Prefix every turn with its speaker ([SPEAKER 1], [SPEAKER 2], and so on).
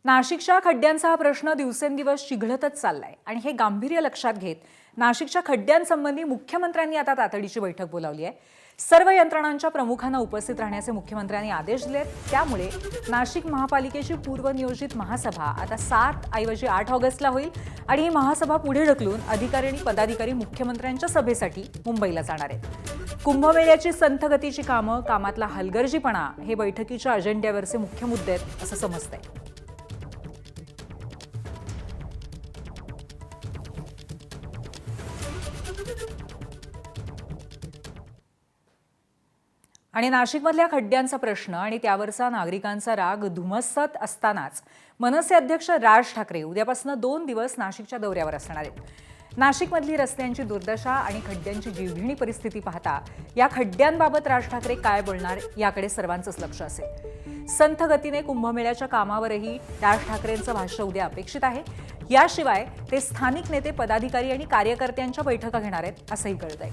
[SPEAKER 1] नाशिकच्या खड्ड्यांचा हा प्रश्न दिवसेंदिवस चिघळतच चाललाय आणि हे गांभीर्य लक्षात घेत नाशिकच्या खड्ड्यांसंबंधी मुख्यमंत्र्यांनी आता तातडीची बैठक बोलावली आहे। सर्व यंत्रणांच्या प्रमुखांना उपस्थित राहण्याचे मुख्यमंत्र्यांनी आदेश दिलेत। त्यामुळे नाशिक महापालिकेची पूर्वनियोजित महासभा आता 7 ऐवजी 8 ऑगस्टला होईल आणि ही महासभा पुढे ढकलून अधिकारी आणि पदाधिकारी मुख्यमंत्र्यांच्या सभेसाठी मुंबईला जाणार आहेत। कुंभमेळ्याची संथ गतीची कामं, कामातला हलगर्जीपणा हे बैठकीच्या अजेंड्यावरचे मुख्य मुद्दे आहेत असं समजतंय। आणि नाशिकमधल्या खड्ड्यांचा प्रश्न आणि त्यावरचा नागरिकांचा राग धुमसत असतानाच मनसे अध्यक्ष राज ठाकरे उद्यापासून 2 दिवस नाशिकच्या दौऱ्यावर असणार आहेत। नाशिकमधली रस्त्यांची दुर्दशा आणि खड्ड्यांची जीवघेणी परिस्थिती पाहता या खड्ड्यांबाबत राज ठाकरे काय बोलणार याकडे सर्वांचंच लक्ष असेल। संथ गतीने कुंभमेळ्याच्या कामावरही राज ठाकरेंचं भाष्य उद्या अपेक्षित आहे। याशिवाय ते स्थानिक नेते, पदाधिकारी आणि कार्यकर्त्यांच्या बैठका घेणार आहेत असंही कळतंय।